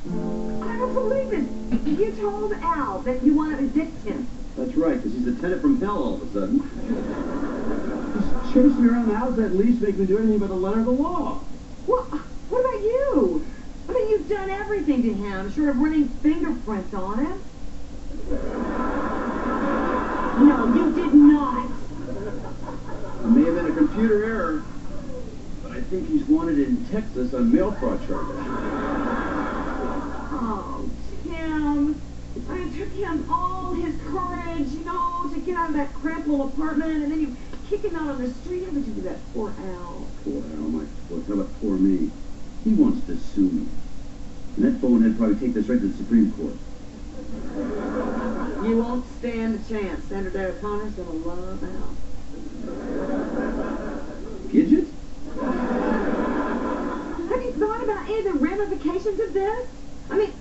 I don't believe it. You told Al that you want to evict him. That's right, because he's a tenant from hell all of a sudden. He's chasing me around the house, at least make me do anything but the letter of the law. Well, what about you? I mean, you've done everything to him, short of running fingerprints on him. No, you did not. It may have been a computer error, but I think he's wanted in Texas on mail fraud charges. Oh, Tim. I mean, it took him all his courage, to get out of that cramped little apartment, and then you kick him out on the street. How would you do that? Poor Al. Poor Al, my foot. How about poor me? He wants to sue me. And that bonehead probably take this right to the Supreme Court. You won't stand a chance. Senator Day O'Connor's gonna love Al. Gidget? Have you thought about any of the ramifications of this? I mean,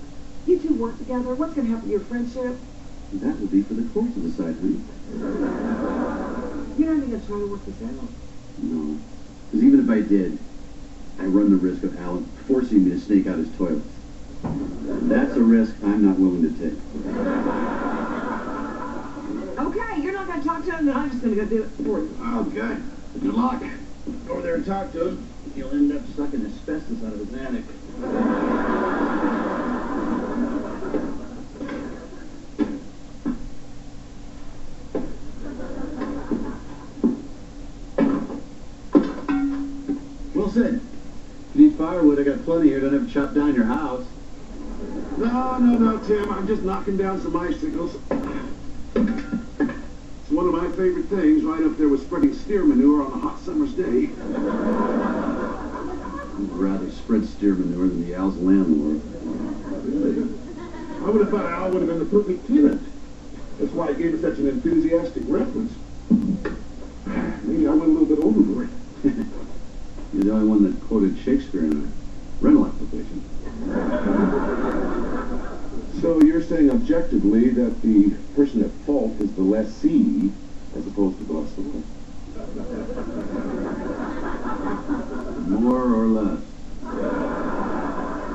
you two work together. What's gonna happen to your friendship? That would be for the courts to decide, honey. You're not even gonna try to work this out. No. Because even if I did, I run the risk of Alan forcing me to snake out his toilets. That's a risk I'm not willing to take. Okay, you're not going to talk to him, then I'm just going to go do it for you. Okay. Good luck. Go over there and talk to him. He'll end up sucking asbestos out of his attic. Well said. If you need firewood, I got plenty here. Don't have to chop down your house. No, Tim. I'm just knocking down some icicles. It's one of my favorite things, right up there with spreading steer manure on a hot summer's day. I'd rather spread steer manure than the Al's landlord. I would have thought Al would have been the perfect tenant. That's why I gave it such an enthusiastic reference. Maybe I went a little bit overboard. You're the only one that quoted Shakespeare in a rental application. So you're saying objectively that the person at fault is the lessee as opposed to the lessor? More or less.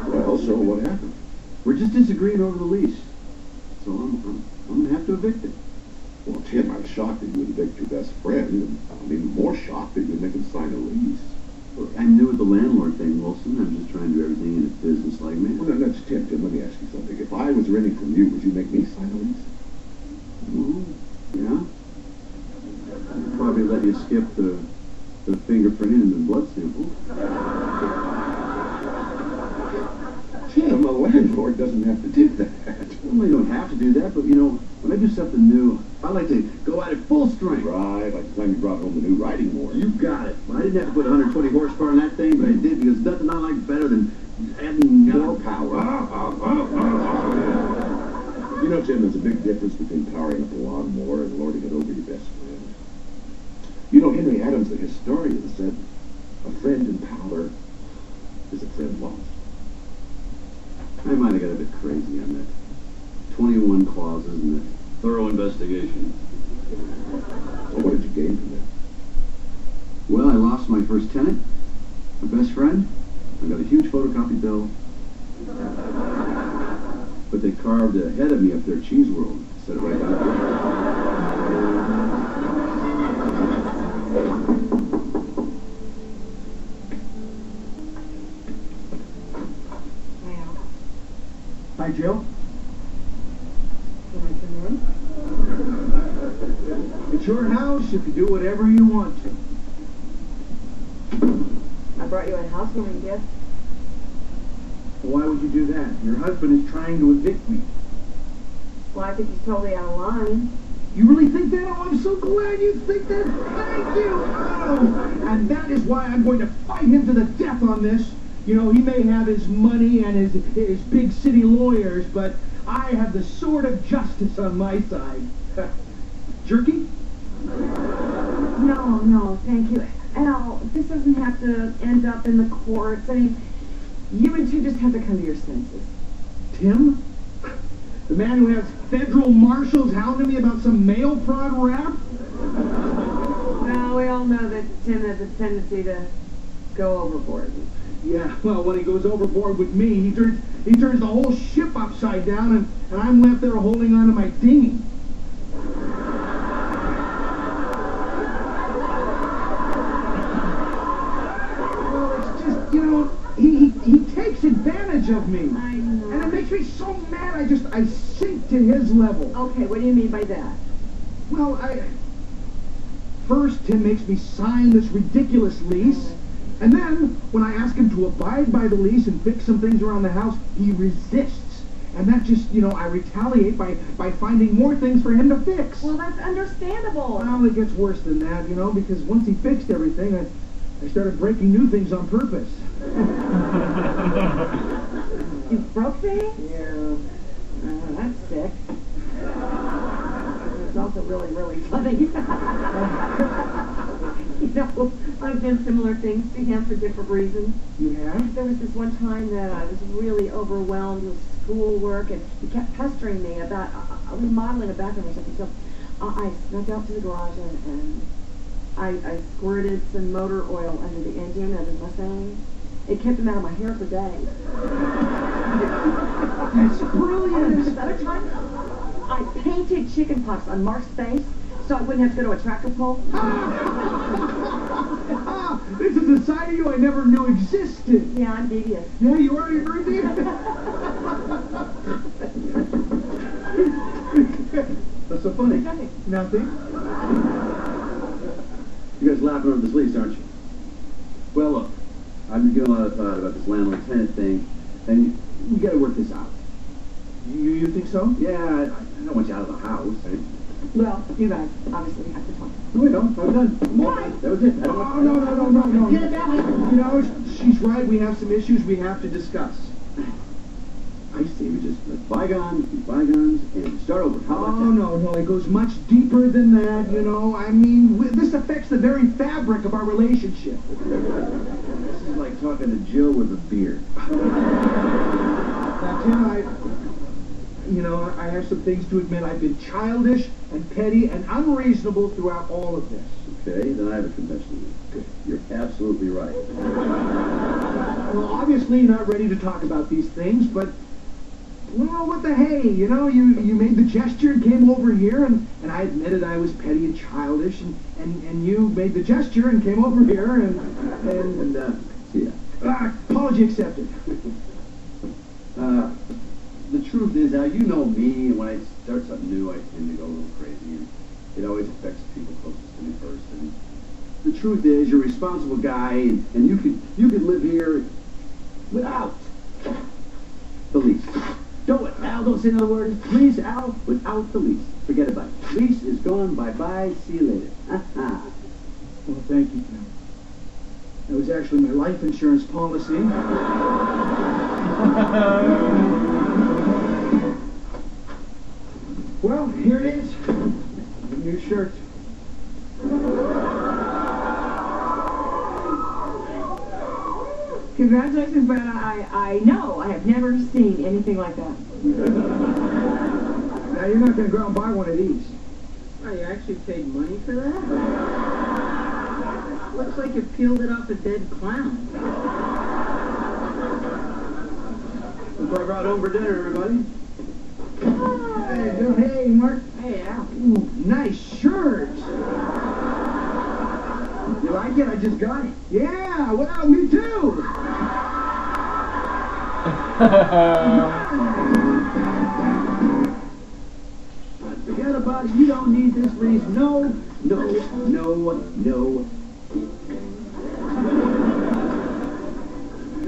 Well, so what happened? We're just disagreeing over the lease. So I'm going to have to evict it. Well, Tim, I'm shocked that you would evict your best friend. And I'm even more shocked that you would make him sign a lease. Look, I'm new with the landlord thing, Wilson. I'm just trying to do everything in a business-like manner. Well, that's Tim. Let me ask you something. If I was renting from you, would you make me sign a lease? Oh, yeah? I'd probably let you skip the fingerprinting and the blood sample. Tim, a landlord doesn't have to do that. Well, you don't have to do that, but, when I do something new, I like to go at it full strength. Right, like the time you brought home the new riding board. You got it. I didn't have to put 120 horsepower in that thing, but I did because nothing I like better than adding more power. You know, Tim, there's a big difference between powering up a lawnmower and lording it over your best friend. You know, Henry Adams, the historian, said, a friend in power is a friend lost. I might have got a bit crazy on that. 21 clauses and a thorough investigation. Well, what did you gain from that? Well, I lost my first tenant, my best friend. I got a huge photocopy bill. But they carved a head of me up there at Cheese World. Said it right out there. Hi, Jill. Can I come in? It's your house. You can do whatever you want to. I brought you a housewarming gift. Why would you do that? Your husband is trying to evict me. Well, I think he's totally out of line. You really think that? Oh, I'm so glad you think that. Thank you. Oh, and that is why I'm going to fight him to the death on this. You know, he may have his money and his big city lawyers, but I have the sword of justice on my side. Jerky? No, thank you. Al, this doesn't have to end up in the courts. I mean, you and two just have to come to your senses. Tim? The man who has federal marshals hounding me about some mail fraud rap? Well, we all know that Tim has a tendency to go overboard. Yeah, well, when he goes overboard with me, he turns the whole ship upside down, and I'm left there holding on to my dinghy. Well, it's just, he takes advantage of me. I know. And it makes me so mad, I sink to his level. Okay, what do you mean by that? Well, first, Tim makes me sign this ridiculous lease, and then, when I ask him to abide by the lease and fix some things around the house, he resists. And that just, I retaliate by finding more things for him to fix. Well, that's understandable. Well, it gets worse than that, because once he fixed everything, I started breaking new things on purpose. You broke things? Yeah. That's sick. It's also really, really funny. I've done similar things to him for different reasons. You have? There was this one time that I was really overwhelmed with schoolwork, and he kept pestering me about remodeling a bathroom or something. So I snuck out to the garage and I squirted some motor oil under the engine of his Mustang. It kept him out of my hair for days. That's And brilliant. there was another time I painted chicken pox on Mark's face so I wouldn't have to go to a tractor pull. This is a side of you I never knew existed. Yeah, I'm devious. Yeah, you already heard me? What's so funny? Nothing. Nothing. You guys laughing over this lease, aren't you? Well, look, I've been giving a lot of thought about this landlord-tenant thing, and we gotta work this out. You think so? Yeah, I don't want you out of the house. Well, you guys obviously have to talk. No, we don't. I'm done. That was it. I don't Oh, want no. Get it that way. She's right. We have some issues we have to discuss. I say we just let bygones be bygones and start over. How about Oh, no. It goes much deeper than that, I mean, this affects the very fabric of our relationship. This is like talking to Jill with a beard. Now, Tim, I have some things to admit. I've been childish and petty and unreasonable throughout all of this. Okay, then I have a confession to make. Good. You're absolutely right. Well, obviously you're not ready to talk about these things, but, well, what the hey, you made the gesture and came over here, and I admitted I was petty and childish, and you made the gesture and came over here, and See ya. apology accepted. The truth is, Al, you know me, and when I start something new, I tend to go a little crazy, and it always affects people closest to me first. And the truth is, you're a responsible guy, and you could live here without the lease. Do it, Al. Don't say another word. Please, Al, without the lease. Forget about it. Lease is gone. Bye-bye. See you later. Well, thank you, Tim. That was actually my life insurance policy. Well, here it is. A new shirt. Congratulations, but I know I have never seen anything like that. Now, you're not going to go out and buy one of these. Oh, you actually paid money for that? Looks like you peeled it off a dead clown. Look what I brought home for dinner, everybody. Hey, Mark. Hey, Al. Ooh, nice shirt. You like it? I just got it. Yeah, well, me too. Forget about it. You don't need this lease. No.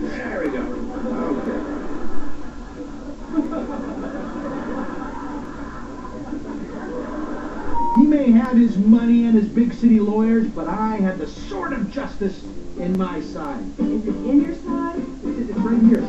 There we go. Okay. He may have his money and his big city lawyers, but I have the sword of justice in my side. Is it in your side? It's right here.